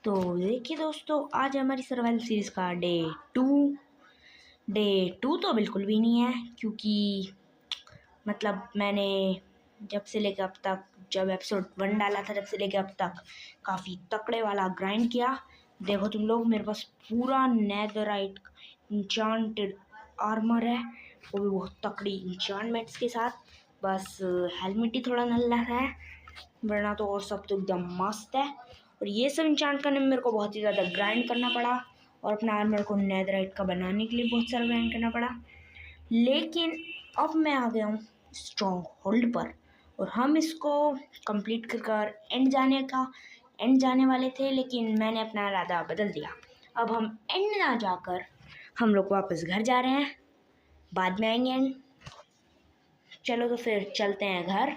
तो देखिए दोस्तों, आज हमारी सर्वाइवल सीरीज़ का डे टू तो बिल्कुल भी नहीं है, क्योंकि मतलब मैंने जब से लेकर अब तक, जब एपिसोड 1 डाला था, जब से लेकर अब तक काफ़ी तकड़े वाला ग्राइंड किया। देखो तुम लोग, मेरे पास पूरा नेदरराइट इंचांटेड आर्मर है, वो भी बहुत तकड़ी इंचांटमेंट्स के साथ। बस हेलमेट ही थोड़ा नल्ला है, वरना तो और सब तो एकदम मस्त है। और ये सब इंचांट करने में मेरे को बहुत ही ज़्यादा ग्राइंड करना पड़ा, और अपना आर्मर को नेदरराइट का बनाने के लिए बहुत सारा ग्राइंड करना पड़ा। लेकिन अब मैं आ गया हूँ स्ट्रॉन्ग होल्ड पर, और हम इसको कंप्लीट कर एंड जाने वाले थे, लेकिन मैंने अपना इरादा बदल दिया। अब हम एंड ना जाकर हम लोग वापस घर जा रहे हैं, बाद में आएंगे एंड। चलो तो फिर चलते हैं घर।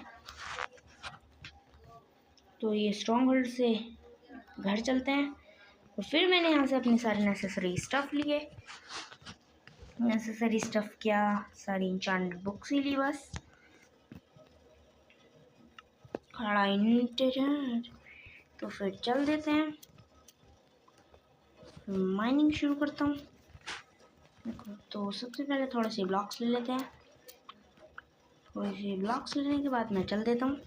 तो ये स्ट्रॉन्ग होल्ड से घर चलते हैं, और फिर मैंने यहाँ से अपने सारे नेसेसरी स्टफ़ लिए। नेसेसरी स्टफ़ क्या, सारी इंचांट बुक्स ही ली बस। खड़ा इंटरनेट, तो फिर चल देते हैं। माइनिंग शुरू करता हूँ। देखो, तो सबसे पहले थोड़े से ब्लॉक्स ले लेते हैं। थोड़े से ब्लॉक्स लेने के बाद मैं चल देता हूँ।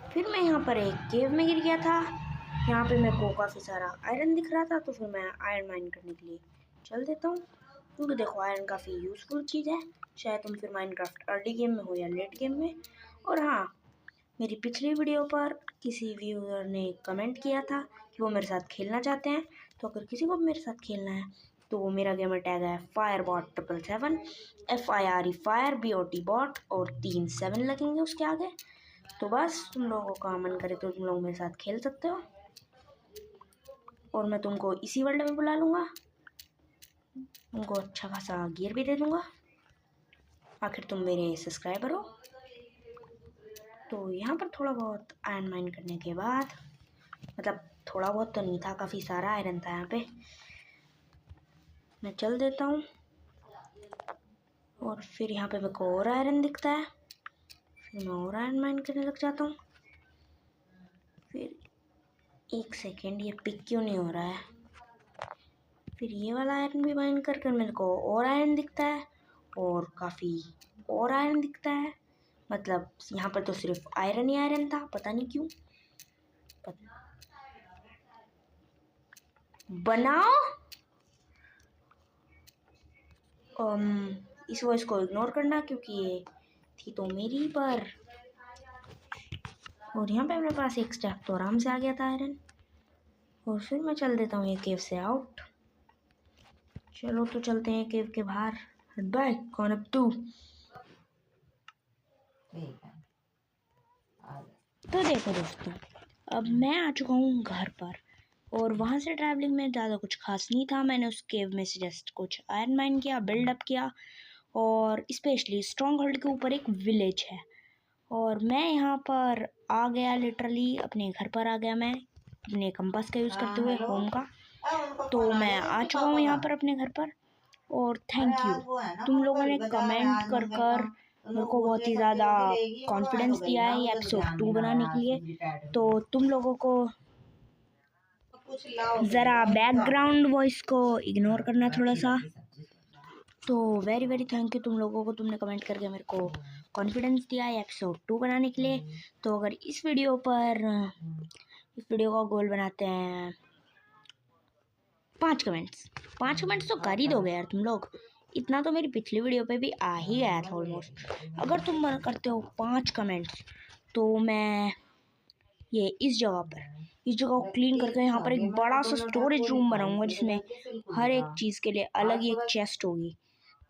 फिर मैं यहाँ पर एक केव में गिर गया था। यहाँ पे मेरे को काफ़ी सारा आयरन दिख रहा था, तो फिर मैं आयरन माइन करने के लिए चल देता हूँ, क्योंकि देखो आयरन काफ़ी यूज़फुल चीज़ है, चाहे तुम फिर माइनक्राफ्ट अर्ली गेम में हो या लेट गेम में। और हाँ, मेरी पिछली वीडियो पर किसी व्यूअर ने कमेंट किया था कि वो मेरे साथ खेलना चाहते हैं, तो अगर किसी को मेरे साथ खेलना है तो मेरा गेमर टैग है firebot777 FIRE fire BOT bot, और 3 7 लगेंगे उसके आगे। तो बस तुम लोगों का मन करे तो तुम लोग मेरे साथ खेल सकते हो, और मैं तुमको इसी वर्ल्ड में बुला लूँगा, तुमको अच्छा खासा गियर भी दे दूँगा, आखिर तुम मेरे सब्सक्राइबर हो। तो यहाँ पर थोड़ा बहुत आयरन माइन करने के बाद, मतलब थोड़ा बहुत तो नहीं था, काफ़ी सारा आयरन था यहाँ पे, मैं चल देता हूँ। और फिर यहाँ पे मेरे को और आयरन दिखता है, फिर मैं और आयरन माइन करने लग जाता हूँ। फिर एक सेकेंड, ये पिक क्यों नहीं हो रहा है। फिर ये वाला आयरन भी माइन कर मेरे को और आयरन दिखता है, और काफ़ी और आयरन दिखता है। मतलब यहाँ पर तो सिर्फ आयरन ही आयरन था, पता नहीं क्यों। बनाओ इस वॉइस को इग्नोर करना, क्योंकि ये थी तो मेरी पर। और यहाँ पे मेरे पास एक स्टेप तो आराम से आ गया था आयरन, और फिर मैं चल देता हूँ ये केव से आउट। चलो तो चलते हैं केव के बाहर। बाय, कौन अब तू? तो देखो दोस्तों, अब मैं आ चुका हूँ घर पर, और वहाँ से ट्रैवलिंग में ज़्यादा कुछ खास नहीं था। मैंने उस केव में से जस्ट कुछ आयरन माइन किया, बिल्डअप किया, और स्पेशली स्ट्रॉन्ग होल्ड के ऊपर एक विलेज है, और मैं यहाँ पर आ गया, लिटरली अपने घर पर आ गया, मैं अपने कंपास का यूज़ करते हुए होम का। तो मैं आ चुका हूँ यहाँ पर अपने घर पर, और थैंक यू, तुम लोगों ने कमेंट कर मेरे को बहुत ही ज़्यादा कॉन्फिडेंस दिया है ये एपिसोड 2 बनाने के लिए। तो तुम लोगों को ज़रा बैकग्राउंड वॉइस को इग्नोर करना थोड़ा सा। तो वेरी वेरी थैंक यू तुम लोगों को, तुमने कमेंट करके मेरे को कॉन्फिडेंस दिया है एपिसोड 2 बनाने के लिए। तो अगर इस वीडियो का गोल बनाते हैं 5 कमेंट्स तो कर ही दोगे यार तुम लोग। इतना तो मेरी पिछली वीडियो पे भी आ ही गया था ऑलमोस्ट। अगर तुम करते हो 5 कमेंट्स, तो मैं ये इस जगह को क्लीन करके यहाँ पर एक बड़ा सा स्टोरेज रूम बनाऊंगा, जिसमें हर एक चीज़ के लिए अलग ही एक चेस्ट होगी।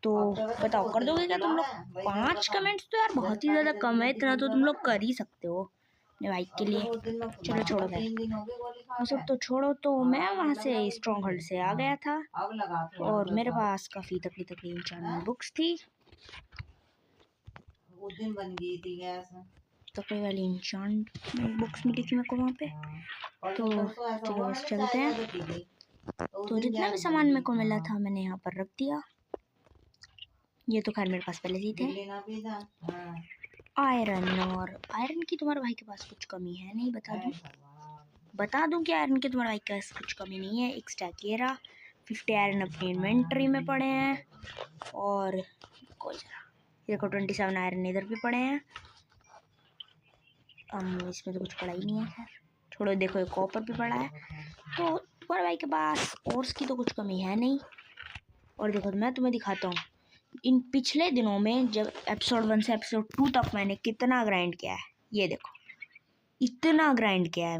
तो बताओ, कर दोगे क्या तुम लोग? 5 कमेंट्स तो यार बहुत ही ज़्यादा कम है, इतना तो तुम लोग कर ही सकते हो अपने भाई के लिए। चलो छोड़ो वो सब तो छोड़ो। तो मैं वहाँ से स्ट्रॉन्ग होल्ड से आ गया था, और मेरे पास काफ़ी तकड़ी इंचार्ट बुक्स थी। उस दिन बन गई थी गैस तकड़ी वाली इंचार्ट बुक्स मिली थी मेरे को वहाँ पे। तो चलो बस चलते हैं। तो जितना भी सामान मेरे को मिला था मैंने यहाँ पर रख दिया। ये तो खैर मेरे पास पहले ही थे। आयरन, और आयरन की तुम्हारे भाई के पास कुछ कमी है नहीं, बता दूं कि आयरन के तुम्हारे भाई के पास कुछ कमी नहीं है। एक स्टैक ये रहा, 50 आयरन अपनी इन्वेंट्री में पड़े हैं, और कोई देखो 27 आयरन इधर भी पड़े हैं। इसमें तो कुछ पड़ा ही नहीं है, खैर छोड़ो। देखो एक कॉपर भी पड़ा है, तो तुम्हारे भाई के पास ओर्स की तो कुछ कमी है नहीं। और देखो मैं तुम्हें दिखाता हूँ इन पिछले दिनों में, जब एपिसोड 1 से एपिसोड 2 तक मैंने कितना ग्राइंड किया है। ये देखो इतना ग्राइंड किया है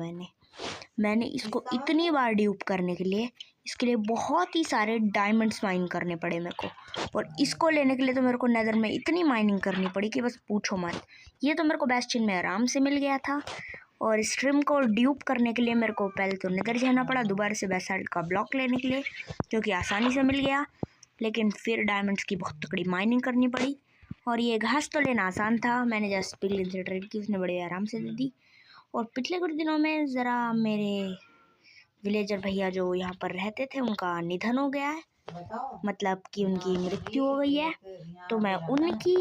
मैंने इसको इतनी बार ड्यूप करने के लिए, इसके लिए बहुत ही सारे डायमंड्स माइन करने पड़े मेरे को। और इसको लेने के लिए तो मेरे को नेदर में इतनी माइनिंग करनी पड़ी कि बस पूछो मत। ये तो मेरे को बेस्टिन में आराम से मिल गया था। और स्ट्रीम को ड्यूप करने के लिए मेरे को पहले तो नेदर जाना पड़ा दोबारा से बेसाल्ट का ब्लॉक लेने के लिए, जो कि आसानी से मिल गया। लेकिन फिर डायमंड्स की बहुत तकड़ी माइनिंग करनी पड़ी। और ये घास तो लेना आसान था, मैंने जस्ट पिगलिन से ट्रेड की, उसने बड़े आराम से दे दी। और पिछले कुछ दिनों में ज़रा मेरे विलेजर भैया जो यहाँ पर रहते थे उनका निधन हो गया है, मतलब कि उनकी मृत्यु हो गई है। तो मैं उनकी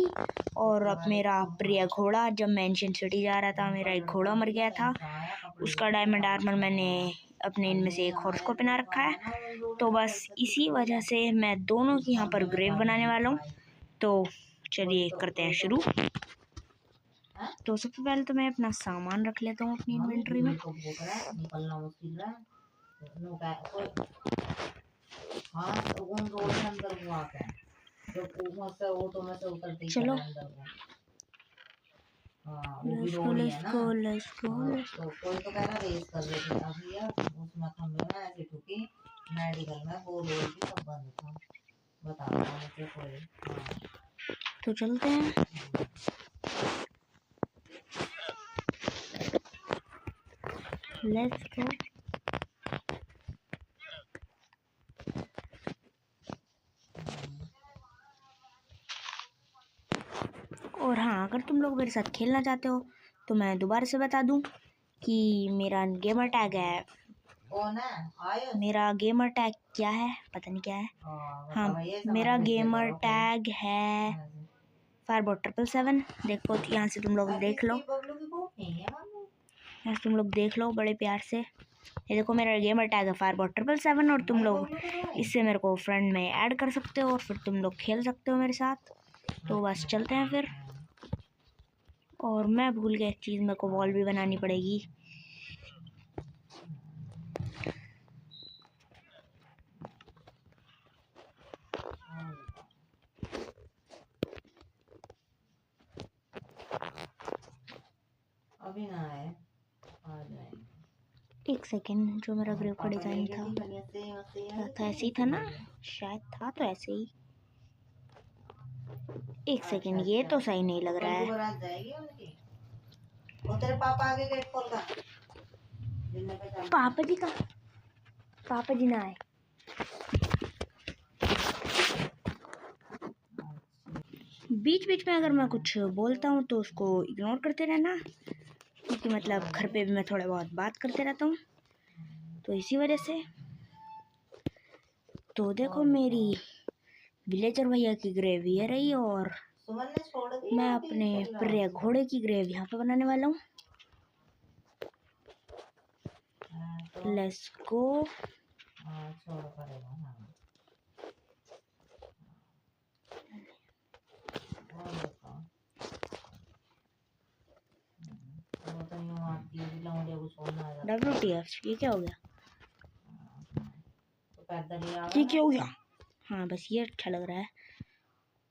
और अब मेरा प्रिय घोड़ा, जब मैं एंशिएंट सिटी जा रहा था मेरा एक घोड़ा मर गया था, उसका डायमंड आर्मर मैंने अपने इनमें से एक हॉर्स को पहना रखा है। तो बस इसी वजह से मैं दोनों की यहाँ पर ग्रेव बनाने वाला हूँ। तो चलिए करते हैं शुरू। तो सबसे पहले तो मैं अपना सामान रख लेता हूँ अपनी इन्वेंटरी में। चलो लेट्स गो। तो कोई तो कह रहा रेस कर रही थी अभी यार, उसमें खंबे में ऐसी ठुकी मेडिकल में बोल रही थी सब बंद था। बता रहा मुझे कोई। तो चलते हैं। Let's go. और हाँ, अगर तुम लोग मेरे साथ खेलना चाहते हो तो मैं दोबारा से बता दूं कि मेरा गेमर टैग है, मेरा गेमर टैग क्या है पता नहीं क्या है। हाँ, मेरा गेमर टैग है फायरबॉट 777। देखो यहाँ से तुम लोग देख लो, यहाँ से तुम लोग देख लो बड़े प्यार से। ये देखो मेरा गेमर टैग है फायरबॉट 777, और तुम लोग इससे मेरे को फ्रेंड में ऐड कर सकते हो और फिर तुम लोग खेल सकते हो मेरे साथ। तो बस चलते हैं फिर। और मैं भूल गया एक चीज़, मेरे को वॉल भी बनानी पड़ेगी। अभी ना है, आ जाएंगे। एक सेकेंड, जो मेरा ग्रेव का डिज़ाइन था क्या था, ऐसे ही था ना, शायद था तो ऐसे ही। एक सेकेंड, ये तो सही नहीं लग रहा है। तेरे पापा आगे गेट खोल का। पापा जी ना आए। बीच बीच में अगर मैं कुछ बोलता हूँ तो उसको इग्नोर करते रहना, क्योंकि मतलब घर पे भी मैं थोड़ा बहुत बात करते रहता हूँ, तो इसी वजह से। तो देखो मेरी विलेजर भैया की ग्रेव ये रही, और मैं अपने प्रिय घोड़े की ग्रेव यहाँ पे बनाने वाला हूँ। Let's go. WTF, ये क्या हो गया? ये क्या हो गया? हाँ बस ये अच्छा लग रहा है।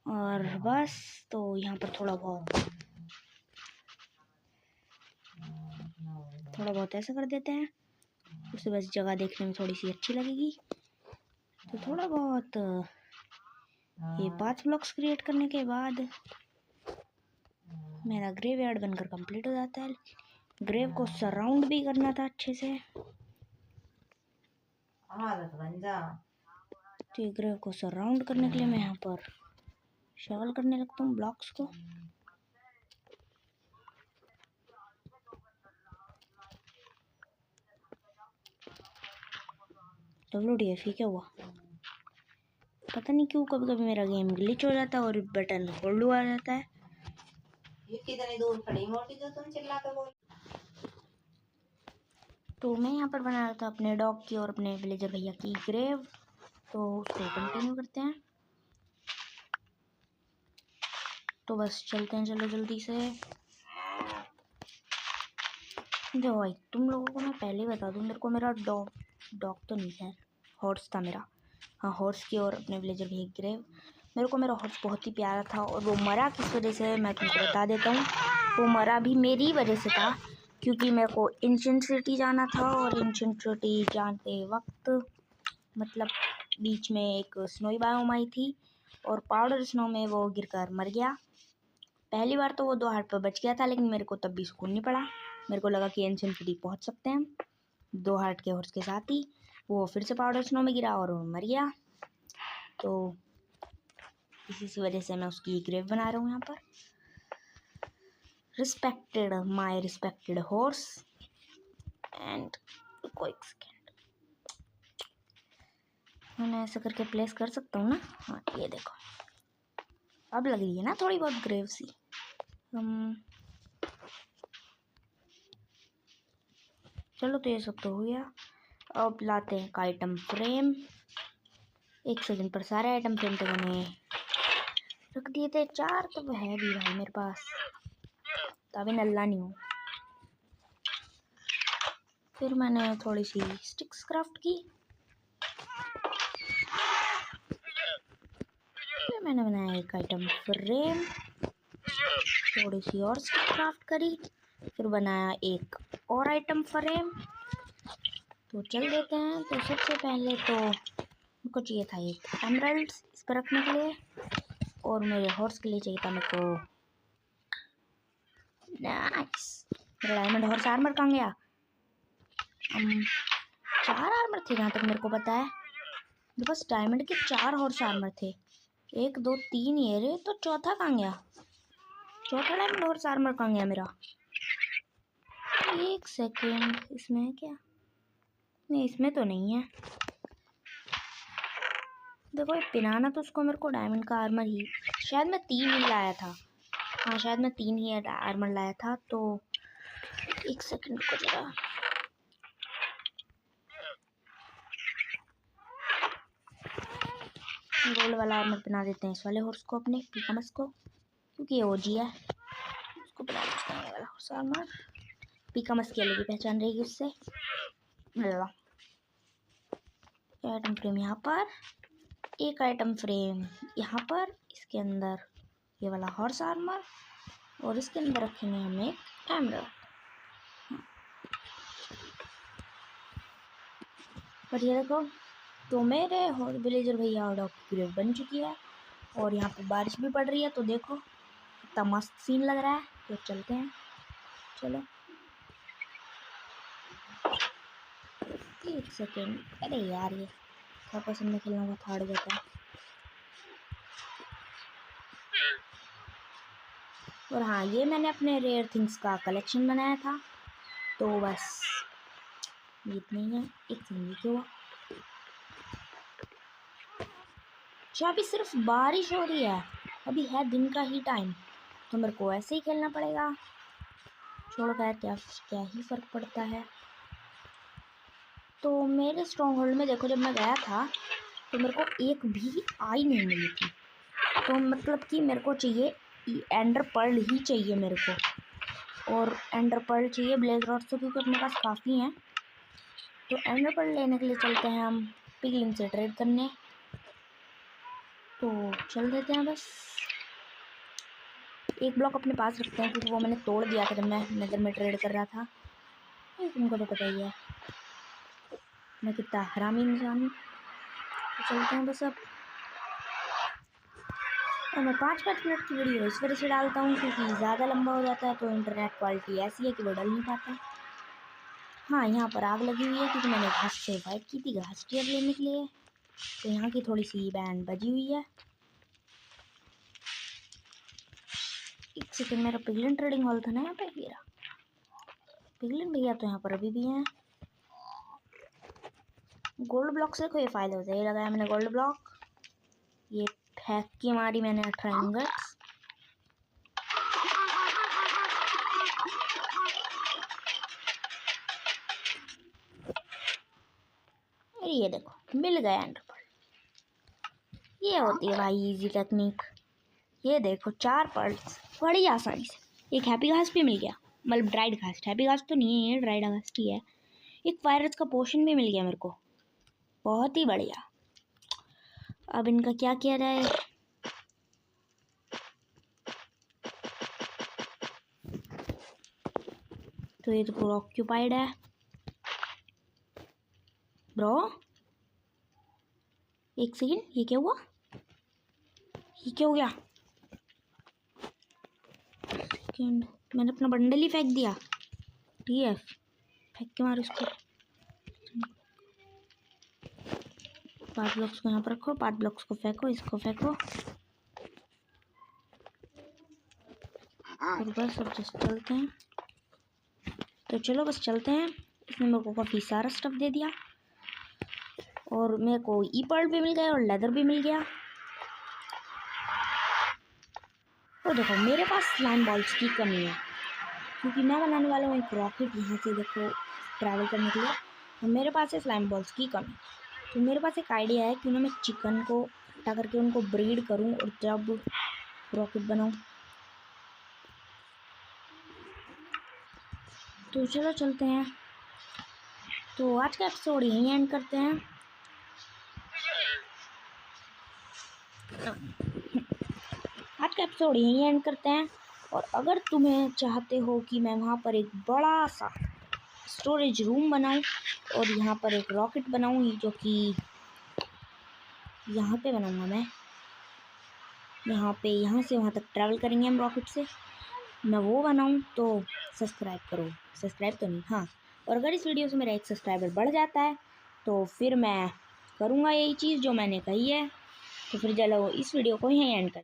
और बस तो यहाँ पर थोड़ा बहुत ऐसा कर देते हैं, उससे बस जगह देखने में थोड़ी सी अच्छी लगेगी। तो थोड़ा बहुत ये 5 ब्लॉक्स क्रिएट करने के बाद मेरा ग्रेव यार्ड बनकर कंप्लीट हो जाता है। ग्रेव को सराउंड भी करना था अच्छे से, तो ग्रेव को सराउंड करने के लिए मैं यहाँ पर शॉल करने लगता हूँ ब्लॉक्स को। WTF, क्या हुआ? पता नहीं क्यों कभी कभी मेरा गेम ग्लिच हो जाता है और बटन होल्ड हुआ जाता है। ये कितनी दूर खड़ी मोटी जो तुम चिल्ला के बोल। तो मैं यहाँ पर बना रहा था अपने डॉग की और अपने विलेजर भैया की ग्रेव, तो उसको कंटिन्यू करते हैं। तो बस चलते हैं, चलो जल्दी से। देखो भाई, तुम लोगों को मैं पहले ही बता दूँ, मेरे को मेरा डॉग तो नहीं है, हॉर्स था मेरा। हाँ, हॉर्स की और अपने विलेजर भैया की ग्रेव। मेरे को मेरा हॉर्स बहुत ही प्यारा था और वो मरा किस वजह से मैं तुमको बता देता हूँ। वो मरा भी मेरी वजह से था, क्योंकि मेरे को एंशिएंट सिटी जाना था और एंशिएंट सिटी जाते वक्त मतलब बीच में एक स्नोई बायोम आई थी और पाउडर स्नो में वो गिरकर मर गया। पहली बार तो वो 2 हार्ट पर बच गया था, लेकिन मेरे को तब भी सुकून नहीं पड़ा। मेरे को लगा कि एंशिएंट सिटी पहुंच सकते हैं हम 2 हार्ट के हॉर्स के साथ ही। वो फिर से पाउडर स्नो में गिरा और वो मर गया। तो इसी वजह से मैं उसकी ग्रेव बना रहा हूँ यहाँ पर। Respected my respected horse and कोई सेकेंड, मैंने ऐसा करके प्लेस कर सकता हूँ ना। हाँ, ये देखो, अब लग रही है ना थोड़ी बहुत ग्रेव सी। चलो, तो ये सब तो हो गया। अब लाते हैं का आइटम फ्रेम। 1 सेकंड पर सारे आइटम फ्रेम तो मैंने रख दिए थे। 4 तो है भी भाई मेरे पास, तो अभी नल्ला नहीं हूँ। फिर मैंने थोड़ी सी स्टिक्स क्राफ्ट की, फिर मैंने बनाया एक आइटम फ्रेम, थोड़ी सी और स्टिक क्राफ्ट करी, फिर बनाया एक और आइटम फ्रेम। तो चल देते हैं। तो सबसे पहले तो मुझको चाहिए था एक एमराल्ड्स इस पर रखने के लिए, और मेरे हॉर्स के लिए चाहिए था मेरे को नाइस। मेरा डायमंड हॉर्स आर्मर कहाँ गया? 4 आर्मर थे जहाँ तक मेरे को पता है। मेरे पास डायमंड के 4 हॉर्स आर्मर थे। 1 2 3 ये रे, तो चौथा कहाँ गया? चौथा डायमंड हॉर्स आर्मर कहाँ गया मेरा? 1 सेकेंड, इसमें है क्या? नहीं, इसमें तो नहीं है। देखो, ये पिनाना तो उसको मेरे को डायमंड का आर्मर ही, शायद मैं 3 ही लाया था। हाँ, शायद मैं 3 ही आर्मर लाया था। तो 1 सेकेंड को जरा, गोल्ड वाला आर्मर पहना देते हैं इस वाले हॉर्स को, अपने पीकामस को, क्योंकि ये ओजी है। उसको पहना देते हैं ये वाला हॉर्स आर्मर। पीकामस की अलग ही पहचान रहेगी उससे। आइटम फ्रेम यहाँ पर, एक आइटम फ्रेम यहाँ पर, इसके अंदर ये वाला हॉर्स आर्मर, और इसके अंदर रखेंगे हम एक एमराल्ड। पर ये देखो, तो मेरे विलेजर भैया और डॉग की ग्रेव बन चुकी है, और यहाँ पे बारिश भी पड़ रही है। तो देखो कितना मस्त सीन लग रहा है। तो चलते हैं, चलो। 1 सेकेंड, अरे यार, ये क्या पसंद में खेलना बहुत हार्ड जाता है। और हाँ, ये मैंने अपने रेयर थिंग्स का कलेक्शन बनाया था। तो बस इतना ही है। 1 सेकेंड, क्यों हुआ? अच्छा, अभी सिर्फ बारिश हो रही है, अभी है दिन का ही टाइम, तो मेरे को ऐसे ही खेलना पड़ेगा। छोड़ो, क्या क्या ही फर्क पड़ता है। तो मेरे स्ट्रॉन्ग होल्ड में देखो, जब मैं गया था तो मेरे को एक भी आई नहीं मिली थी। तो मतलब कि मेरे को चाहिए एंडर पर्ल ही चाहिए मेरे को, और एंडर पर्ल चाहिए ब्लेज रॉड्स तो, क्योंकि अपने पास काफ़ी हैं। तो एंडर पर्ल लेने के लिए चलते हैं हम पिगलिन से ट्रेड करने। तो चल देते हैं। बस एक ब्लॉक अपने पास रखते हैं, क्योंकि वो मैंने तोड़ दिया था जब मैं नगर में ट्रेड कर रहा था। तुमको तो पता ही है मैं कितना हरामी इंसान हूँ। तो चलते हैं बस अब। और मैं 5-5 मिनट की वीडियो इस वजह से डालता हूँ, क्योंकि ज़्यादा लंबा हो जाता है तो इंटरनेट क्वालिटी ऐसी है कि वो डल नहीं पाता। हाँ, यहाँ पर आग लगी हुई है, क्योंकि मैंने घास से फाइट की थी घास टीयर लेने के लिए। तो यहाँ की थोड़ी सी बैंड बजी हुई है। 1 सेकेंड, मेरा पिगलिन ट्रेडिंग हॉल था ना यहाँ पे, मेरा पिगलिन भैया तो यहाँ पर अभी भी हैं। गोल्ड ब्लॉक से कोई फायदा होता है। ये लगाया मैंने गोल्ड ब्लॉक, ये फेंक की मारी मैंने 18 इंगट्स। ये देखो मिल गया एंडर पर्ल। ये होती है भाई इजी टेक्निक। ये देखो 4 पर्ल्स बड़ी आसानी से। एक हैप्पी घास भी मिल गया, मतलब ड्राइड घास, हैप्पी घास तो नहीं है, ये ड्राइड घास ही है। एक वायरस का पोशन भी मिल गया मेरे को, बहुत ही बढ़िया। अब इनका क्या किया जाए? तो ये तो पूरा ऑक्यूपाइड है ब्रो। एक सेकेंड, ये क्या हुआ? ये क्या हो गया? सेकेंड, मैंने अपना बंडल ही फेंक दिया। TF, फेंक के मारो इसको। 5 ब्लॉक्स को यहाँ पर रखो, 5 ब्लॉक्स को फेंको, इसको फेंको और बस अब जस्ट चलते हैं। तो चलो बस चलते हैं। इसने मेरे को काफ़ी सारा स्टफ दे दिया और मेरे को ई पर्ल भी मिल गया और लेदर भी मिल गया। तो देखो मेरे पास स्लाइम बॉल्स की कमी है क्योंकि मैं बनाने वाला हूँ एक रॉकेट यहाँ से देखो ट्रैवल करने के लिए, और मेरे पास है स्लाइम बॉल्स की कमी। तो मेरे पास एक आइडिया है, क्यों ना मैं चिकन को इकट्ठा करके उनको ब्रीड करूँ और जब रॉकेट बनाऊँ। तो चलो चलते हैं। तो आज का एपिसोड यहीं एंड करते हैं। आज का एपिसोड यहीं एंड करते हैं। और अगर तुम्हें चाहते हो कि मैं वहाँ पर एक बड़ा सा स्टोरेज रूम बनाऊँ और यहाँ पर एक रॉकेट बनाऊँ, जो कि यहाँ पे बनाऊँगा मैं, यहाँ से वहाँ तक ट्रैवल करेंगे हम रॉकेट से, मैं वो बनाऊँ, तो सब्सक्राइब करो। सब्सक्राइब तो नहीं, हाँ। और अगर इस वीडियो से मेरा 1 सब्सक्राइबर बढ़ जाता है तो फिर मैं करूँगा यही चीज़ जो मैंने कही है। तो फिर चलो इस वीडियो को यहीं एंड कर।